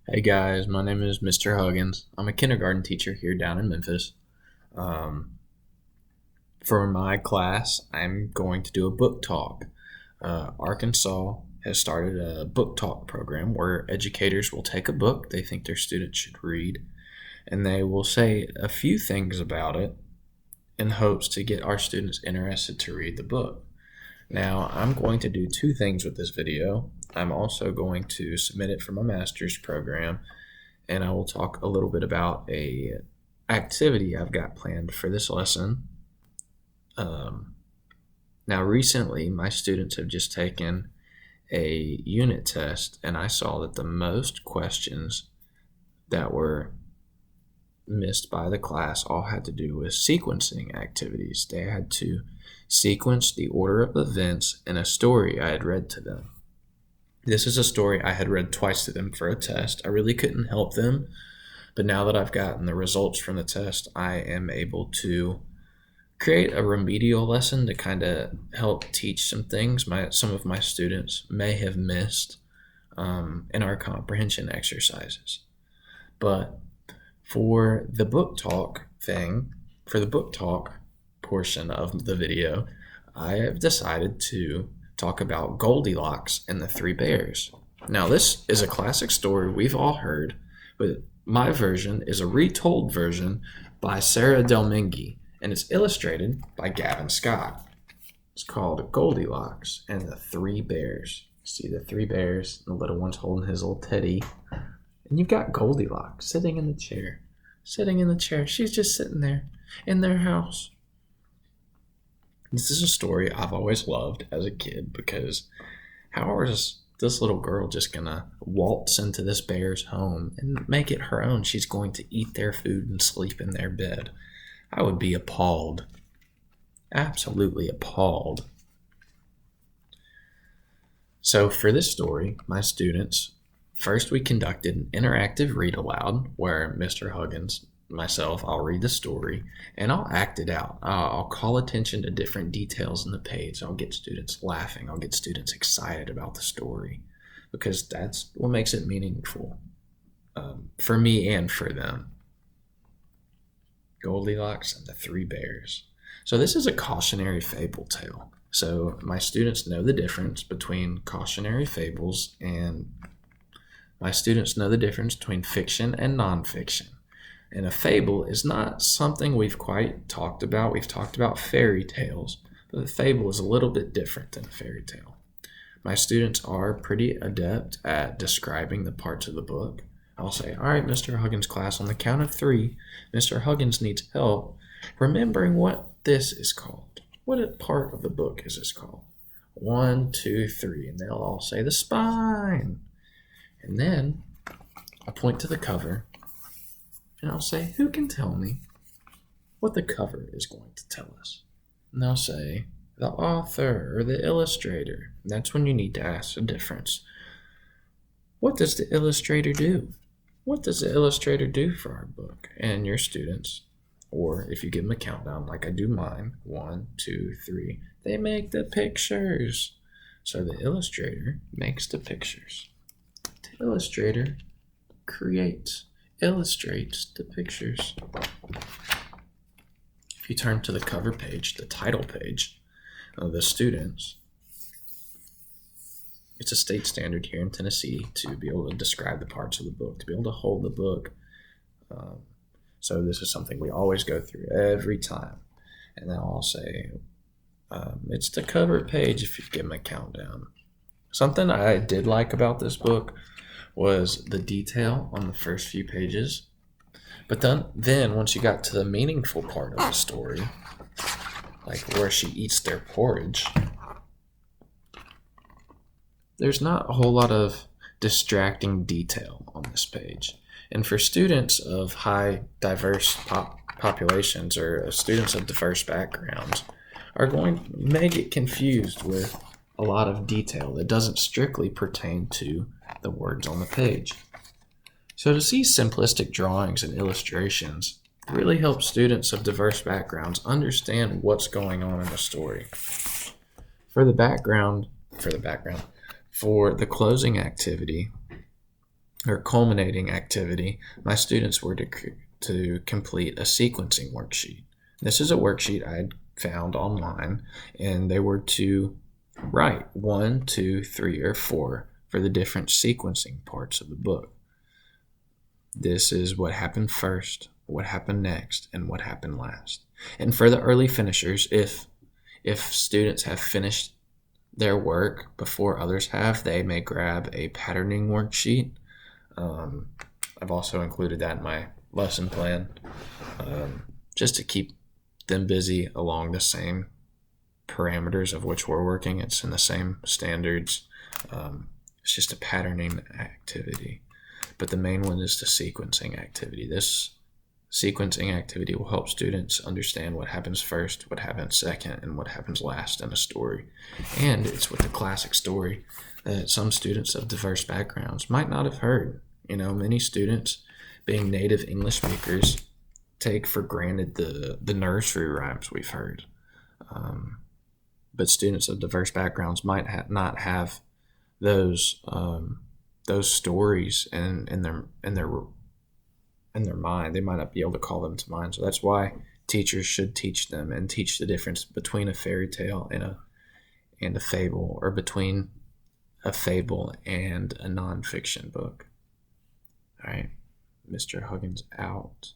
Hey guys, my name is Mr. Huggins. I'm a kindergarten teacher here down in Memphis. Um, for my class, I'm going to do a book talk. Arkansas has started a book talk program where educators will take a book they think their students should read, and they will say a few things about it in hopes to get our students interested to read the book. Now, I'm going to do two things with this video. I'm also going to submit it for my master's program, and I will talk a little bit about a activity I've got planned for this lesson. Now, recently, my students have just taken a unit test, and I saw that the most questions that were missed by the class all had to do with sequencing activities. They had to sequence the order of events in a story I had read to them. This is a story I had read twice to them for a test. I really couldn't help them, but now that I've gotten the results from the test, I am able to create a remedial lesson to kind of help teach some things some of my students may have missed in our comprehension exercises. But for the book talk portion of the video, I have decided to talk about Goldilocks and the Three Bears. Now, this is a classic story we've all heard, but my version is a retold version by Sarah Delmingi, and it's illustrated by Gavin Scott. It's called Goldilocks and the Three Bears. See the three bears, the little one's holding his little teddy, and you've got Goldilocks sitting in the chair. She's just sitting there in their house. This is a story I've always loved as a kid because how is this little girl just gonna waltz into this bear's home and make it her own? She's going to eat their food and sleep in their bed. I would be appalled. Absolutely appalled. So for this story, my students, first we conducted an interactive read aloud where Mr. Huggins, myself, I'll read the story and I'll act it out. I'll call attention to different details in the page. I'll get students laughing. I'll get students excited about the story because that's what makes it meaningful for me and for them. Goldilocks and the Three Bears. So this is a cautionary fable tale. So my students know the difference between cautionary fables and my students know the difference between fiction and nonfiction. And a fable is not something we've quite talked about. We've talked about fairy tales, but a fable is a little bit different than a fairy tale. My students are pretty adept at describing the parts of the book. I'll say, all right, Mr. Huggins class, on the count of three, Mr. Huggins needs help remembering what this is called. What part of the book is this called? 1, 2, 3. And they'll all say the spine. And then I'll point to the cover and I'll say, who can tell me what the cover is going to tell us? And they'll say, the author or the illustrator. And that's when you need to ask the difference. What does the illustrator do? What does the illustrator do for our book? And your students, or if you give them a countdown like I do mine, 1, 2, 3, they make the pictures. So the illustrator makes the pictures. The illustrator illustrates the pictures. If you turn to the cover page, the title page of the students, it's a state standard here in Tennessee to be able to describe the parts of the book, to be able to hold the book. So this is something we always go through every time. And then I'll say, it's the cover page if you give them a countdown. Something I did like about this book was the detail on the first few pages. But then once you got to the meaningful part of the story, like where she eats their porridge, there's not a whole lot of distracting detail on this page. And for students of high diverse populations or students of diverse backgrounds may get confused with a lot of detail that doesn't strictly pertain to the words on the page. So to see simplistic drawings and illustrations really helps students of diverse backgrounds understand what's going on in the story. For the closing activity, or culminating activity, my students were to complete a sequencing worksheet. This is a worksheet I had found online, and they were to write 1, 2, 3, or 4 for the different sequencing parts of the book. This is what happened first, what happened next, and what happened last. And for the early finishers, if students have finished their work before others have, they may grab a patterning worksheet. I've also included that in my lesson plan, just to keep them busy along the same parameters of which we're working. It's in the same standards. It's just a patterning activity. But the main one is the sequencing activity. This sequencing activity will help students understand what happens first, what happens second, and what happens last in a story. And it's with a classic story that some students of diverse backgrounds might not have heard. Many students, being native English speakers, take for granted the nursery rhymes we've heard. But students of diverse backgrounds might not have those stories in their mind. They might not be able to call them to mind. So that's why teachers should teach them and teach the difference between a fairy tale and a fable, or between a fable and a nonfiction book. All right, Mr. Huggins out.